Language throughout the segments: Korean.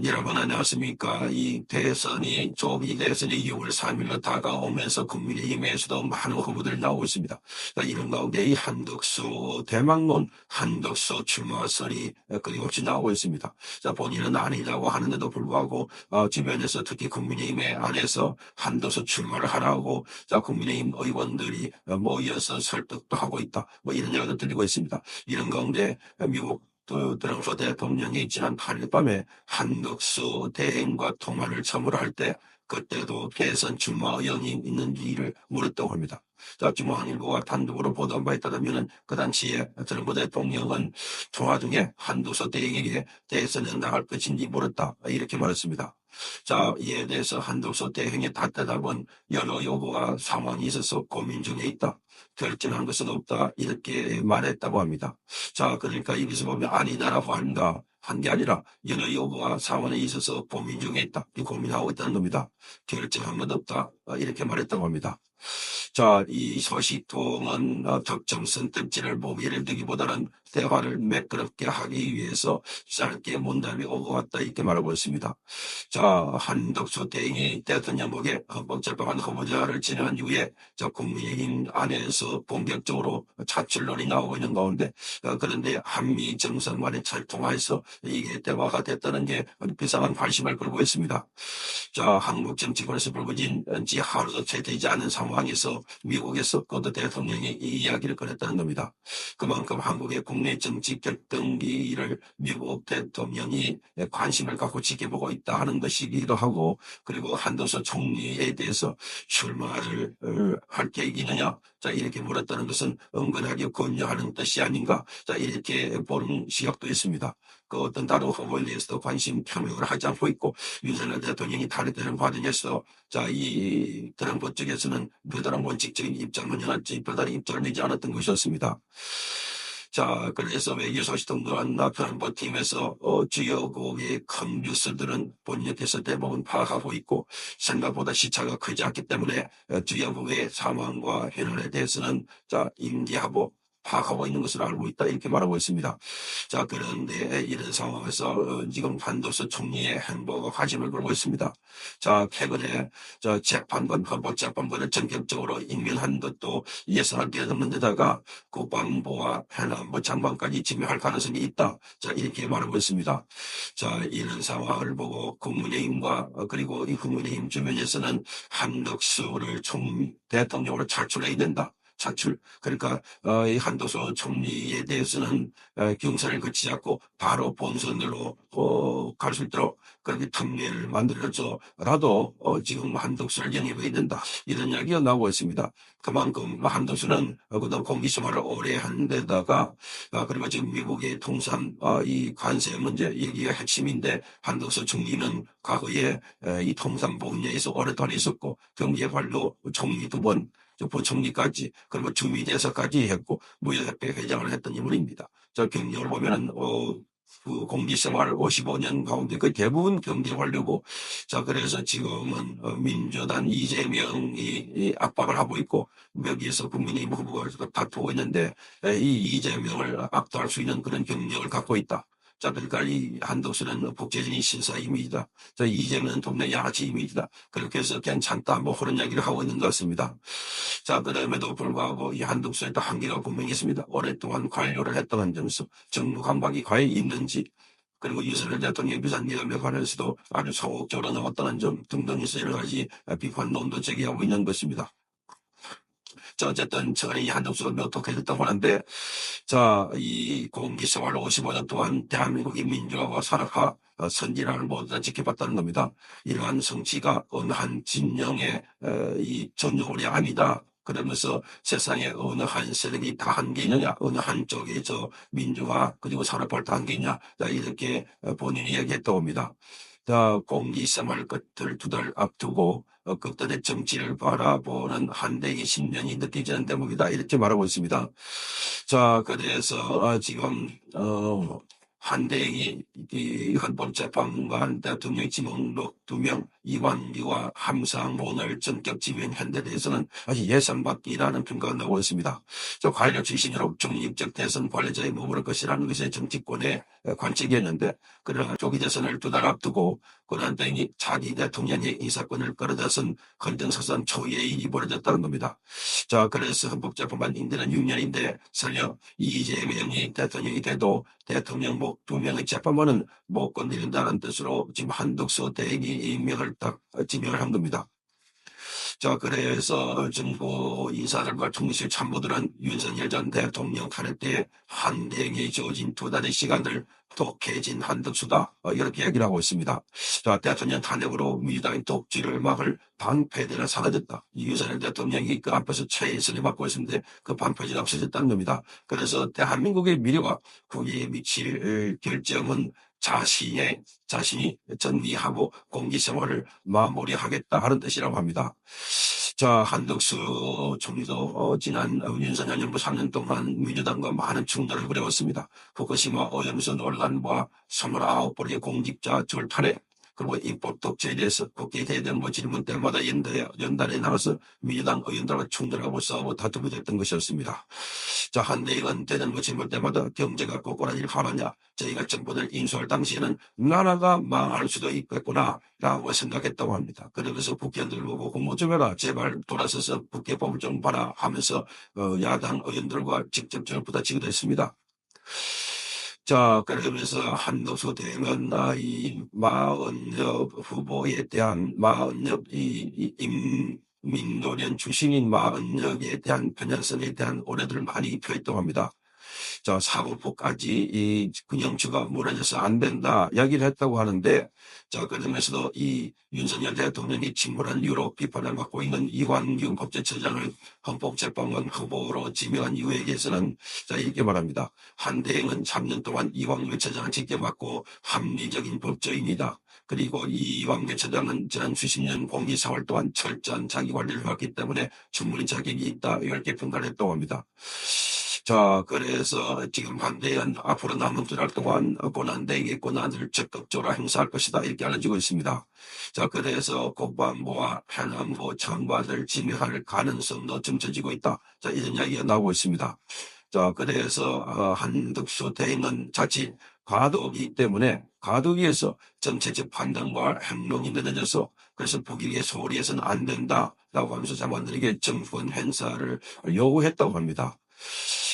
여러분 안녕하십니까. 이 대선이 조기 대선이 6월 3일로 다가오면서 국민의힘에서도 많은 후보들이 나오고 있습니다. 이런 가운데 이 한덕수 대망론 한덕수 출마설이 끊임없이 나오고 있습니다. 본인은 아니라고 하는데도 불구하고 주변에서 특히 국민의힘의 안에서 한덕수 출마를 하라고 국민의힘 의원들이 모여서 설득도 하고 있다. 이런 얘기도 들리고 있습니다. 이런 가운데 미국 트럼프 대통령이 지난 8일 밤에 한덕수 대행과 통화를 처음으로 할 때 그때도 대선 출마 의향이 있는지를 물었다고 합니다. 중앙일보가 단독으로 보도한 바에 따르면 그 당시에 트럼프 대통령은 통화 중에 한덕수 대행에게 대선에 나갈 것인지 물었다 이렇게 말했습니다. 이에 대해서 한덕수 대행의 답답한 여러 요구와 상황이 있어서 고민 중에 있다. 결정한 것은 없다. 이렇게 말했다고 합니다. 그러니까 여기서 보면 아니다라고 한다. 한 게 아니라 여러 요구와 상황에 있어서 고민 중에 있다. 이 고민하고 있다는 겁니다. 결정한 것 없다. 이렇게 말했다고 합니다. 이 소식통은 특정 선택지를 보기를 두기보다는 대화를 매끄럽게 하기 위해서 짧게 문답이 오고 왔다 이렇게 말하고 있습니다. 한덕수 대행이 대통령에게 헌법재판관 후보자를 지명한 이후에 국민의힘 안에서 본격적으로 차출론이 나오고 있는 가운데 그런데 한미 정상간의 통화에서 이게 대화가 됐다는 게 비상한 관심을 끌고 있습니다. 한국 정치권에서 불거진 지 하루도 채 되지 않은 상황에서 미국에서 거드 대통령이 이 이야기를 꺼냈다는 겁니다. 그만큼 한국의 국내 정치 결정기를 미국 대통령이 관심을 갖고 지켜보고 있다 하는 것이기도 하고 그리고 한덕수 총리에 대해서 출마를 할 계획이느냐 이렇게 물었다는 것은 은근하게 권유하는 뜻이 아닌가 이렇게 보는 시각도 있습니다. 어떤 다른 후보에 대해서도 관심 표명을 하지 않고 있고 윤석열 대통령이 탄핵되는 과정에서 이 트럼프 쪽에서는 별다른 원칙적인 입장을 내놨지 별다른 입장을 내지 않았던 것이었습니다. 그래서 외교소식통 또한 트럼프 팀에서 주요국의 큰 뉴스들은 본인께서 대부분 파악하고 있고 생각보다 시차가 크지 않기 때문에 주요국의 상황과 현안에 대해서는 인지하고 파악하고 있는 것을 알고 있다 이렇게 말하고 있습니다. 그런데 이런 상황에서 지금 한덕수 총리의 행보가 관심을 끌고 있습니다. 최근에 재판관, 헌법재판관을 전격적으로 임명한 것도 예상할 게 없는 데다가 국방부와 해남부 장관까지 지명할 가능성이 있다. 이렇게 말하고 있습니다. 이런 상황을 보고 국민의힘과 그리고 이 국민의힘 주변에서는 한덕수를 대통령으로 차출해야 된다. 그러니까 이 한덕수 총리에 대해서는 경선을 거치지 않고 바로 본선으로 갈 수 있도록 그렇게 특례를 만들어서라도 지금 한덕수를 영입해야 된다 이런 이야기가 나오고 있습니다. 그만큼 한덕수는 그동안 공기수마를 오래 한 데다가 그리고 지금 미국의 통상 이 관세 문제 여기가 핵심인데 한덕수 총리는 과거에 이 통상 분야에서 오랫동안 있었고 경제관료 총리 2번 부총리까지 그리고 주미대사까지 했고 무역협회 회장을 했던 인물입니다. 경력을 보면은 그 공직생활 55년 가운데 그 대부분 경제관료고 그래서 지금은 민주당 이재명이 압박을 하고 있고 여기에서 국민의힘 후보가 다투고 있는데 이 이재명을 압도할 수 있는 그런 경력을 갖고 있다. 그러니까 이 한덕수는 국제적인 신사 이미지다. 이재명은 동네 양아치 이미지다. 그렇게 해서 괜찮다. 그런 이야기를 하고 있는 것 같습니다. 그럼에도 불구하고 이 한덕수에 또 한계가 분명히 있습니다. 오랫동안 관료를 했던 점에서 정무 감각이 과연 있는지 그리고 윤석열 대통령의 비상계엄에 관해서도 아주 소극적으로 나왔다는 점 등등 해서 여러 가지 비판론도 제기하고 있는 것입니다. 어쨌든 저는 이 한덕수가 어떻게 됐다고 하는데 이 공기생활 55년 동안 대한민국의 민주화와 산업화 선진화를 모두 다 지켜봤다는 겁니다. 이러한 성취가 어느 한 진영의 이 전유물이 아니다. 그러면서 세상에 어느 한 세력이 다 한 게 있느냐, 어느 한쪽에 민주화 그리고 산업화를 다 한 게 있냐, 이렇게 본인이 얘기했다고 합니다. 공기생활 끝을 2달 앞두고 극단의 정치를 바라보는 한대의 신념이 느껴지는 대목이다 이렇게 말하고 있습니다. 그래서 지금 한대행이 헌법재판관 대통령 지명록 2명 이완규와 함상본을 전격 지명한 데 대해서는 아주 예상밖이라는 평가가 나오고 있습니다. 관료 출신으로 중립적 대선 관리자에 머무를 것이라는 것이 정치권의 관측이었는데, 그러나 조기 대선을 2달 앞두고 고난땡이 차기 대통령의 인사권을 끌어다선 헌정사상 초유의 일이 벌어졌다는 겁니다. 자, 그래서 헌법재판관 임대는 6년인데 설령 이재명이 대통령이 돼도 대통령 목 2명의 재판관은 못 건드린다는 뜻으로 지금 한덕수 대행이 임명을 딱 지명을 한 겁니다. 자, 그래서 정부 인사들과 총리실 참모들은 윤석열 전 대통령 탄핵 때 한대행에 주어진 2달의 시간을 독해진 한덕수다, 이렇게 얘기를 하고 있습니다. 자, 대통령 탄핵으로 민주당의 독주를 막을 방패대가 사라졌다. 윤석열 대통령이 그 앞에서 최선을 맡고 있었는데 그 방패대가 없어졌다는 겁니다. 그래서 대한민국의 미래와 거기에 미칠 결정은 자신이 정리하고 공기생활을 마무리하겠다 하는 뜻이라고 합니다. 자, 한덕수 총리도 지난 윤석열 정부 3년 동안 민주당과 많은 충돌을 벌여왔습니다. 후쿠시마 오염수 논란과 29번의 공직자 절탈에, 그리고 입법 독재에 대해서 국회 대정부 질문 때마다 연달에 나가서 민주당 의원들과 충돌하고 싸우고 다투게 됐던 것이었습니다. 자, 한대행은 대정부 질문 때마다 경제가 꼬꾸라질 하느냐, 저희가 정부를 인수할 당시에는 나라가 망할 수도 있겠구나 라고 생각했다고 합니다. 그러면서 국회의원들 보고 공모 좀 해라, 제발 돌아서서 국회법을 좀 봐라 하면서 야당 의원들과 직접적으로 부딪히기도 했습니다. 자, 그러면서 한덕수 대행은 이 마은엽 후보에 대한 민노련 출신인 마은엽에 대한 편향성에 대한 오해를 많이 표했다고 합니다. 자, 사법부까지 이 근영주가 무너져서 안 된다 이야기를 했다고 하는데, 자, 그러면서도 이 윤석열 대통령이 침몰한 이유로 비판을 받고 있는 이완규 법제처장을 헌법재판관 후보로 지명한 이유에 대해서는 자, 이렇게 말합니다. 한대행은 3년 동안 이완규 처장을 지켜봤고 합리적인 법조인이다. 그리고 이완규 처장은 지난 수십 년 공직생활 동안 철저한 자기관리를 해왔기 때문에 충분히 자격이 있다, 이렇게 평가를 했다고 합니다. 자, 그래서 지금 한대행은 앞으로 남은 2달 동안 고난대행의 권한을 적극적으로 행사할 것이다, 이렇게 알려지고 있습니다. 자, 그래서 국방부와 해남부 장관을 지명할 가능성도 점쳐지고 있다. 자, 이런 이야기가 나오고 있습니다. 자, 그래서 한덕수 대행은 자칫 과도기 때문에 과도기에서 정책적 판단과 행동이 늦어져서 그래서 북익에 소홀히 해서는 안 된다라고 하면서 장관들에게 정권 행사를 요구했다고 합니다.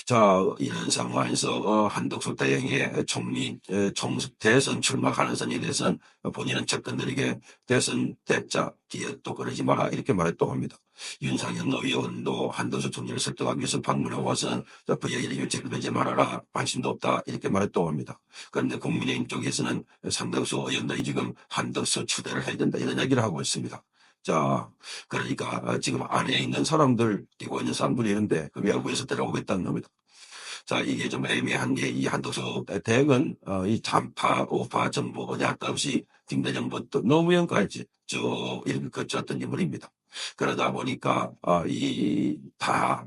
자, 이런 상황에서 한덕수 대행의 총리 대선 출마 가능성에 대해서는 본인은 측근들에게 대선 대자 뒤에 또 그러지 마라, 이렇게 말했다고 합니다. 윤상현 의원도 한덕수 총리를 설득하기 위해서 방문하고 와서는 VI를 유책하지 말아라, 관심도 없다, 이렇게 말했다고 합니다. 그런데 국민의힘 쪽에서는 상당수 의원들이 지금 한덕수 추대를 해야 된다, 이런 얘기를 하고 있습니다. 자, 그러니까 지금 안에 있는 사람들, 뛰고 있는 사람들이 있는데 그 외부에서 데려오겠다는 겁니다. 자, 이게 좀 애매한 게 이 한덕수 대행은 이 잔파, 우파 정부 약간 없이 김대정부터 노무현까지 쭉 이렇게 거쳤던 인물입니다. 그러다 보니까 다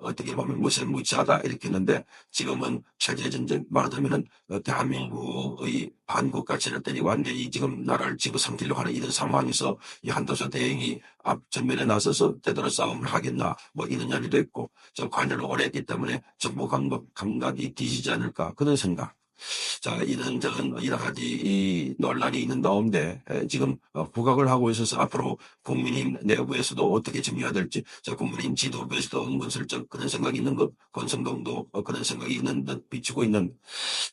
어떻게 보면 무색무취하다 이렇게 했는데, 지금은 체제전쟁, 말하자면은 대한민국의 반국 가치를 때리고 완전히 지금 나라를 집어삼키려고 하는 이런 상황에서 이 한덕수 대행이 앞전면에 나서서 제대로 싸움을 하겠나, 뭐 이런 이야기도 있고, 저 관여를 오래 했기 때문에 정보 감각이 뒤지지 않을까, 그런 생각. 자, 이런저런 여러 가지 이 논란이 있는 가운데 지금 부각을 하고 있어서 앞으로 국민의힘 내부에서도 어떻게 정리해야 될지, 자, 국민의힘 지도부에서도 은근슬쩍 그런 생각이 있는 것, 권성동도 그런 생각이 있는 듯 비추고 있는.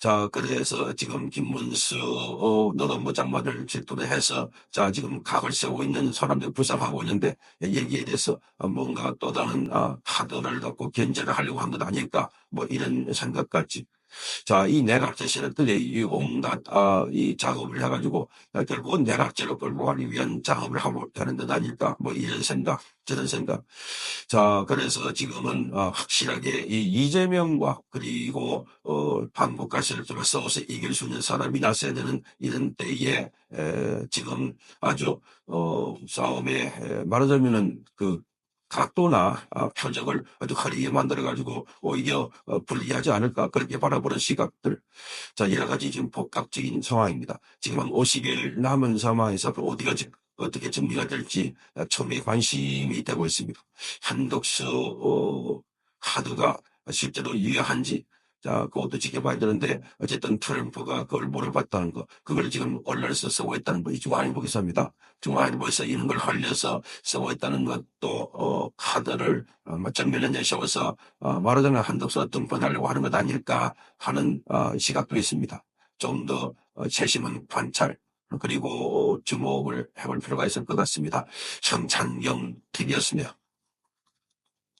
자, 그래서 지금 김문수 노동부 장관을 질투를 해서 자, 지금 각을 세우고 있는 사람들 불쌍하고 있는데, 여기에 대해서 뭔가 또 다른 카드를 갖고 견제를 하려고 한 것 아닐까, 뭐 이런 생각까지. 자, 이 내각제세력들이 이 작업을 해가지고 결국은 내각제로 끌고 가기 위한 작업을 하고 되는 듯 아닐까, 뭐 이런 생각, 저런 생각. 자, 그래서 지금은 확실하게 이 이재명과 그리고 반국가 세력들과 싸워서 이길 수 있는 사람이 나서야 되는 이런 때에 지금 아주 싸움에 말하자면은 그 각도나 표적을 아주 화려하게 만들어가지고 오히려 불리하지 않을까, 그렇게 바라보는 시각들. 자, 여러 가지 지금 복합적인 상황입니다. 지금 한 50일 남은 상황에서 어떻게 정리가 될지 처음에 관심이 되고 있습니다. 한덕수 카드가 실제로 유효한지, 자, 그것도 지켜봐야 되는데, 어쨌든 트럼프가 그걸 물어봤다는 거, 그걸 지금 언론에서 쓰고 있다는 거, 이 중앙일보에서 합니다. 중앙일보에서 이런 걸 흘려서 쓰고 있다는 것도, 카드를, 정면에 내세워서, 말하자면 한덕수가 등판하려고 하는 것 아닐까 하는, 시각도 있습니다. 좀 더, 세심한 관찰, 그리고 주목을 해볼 필요가 있을 것 같습니다. 정찬영 TV였습니다.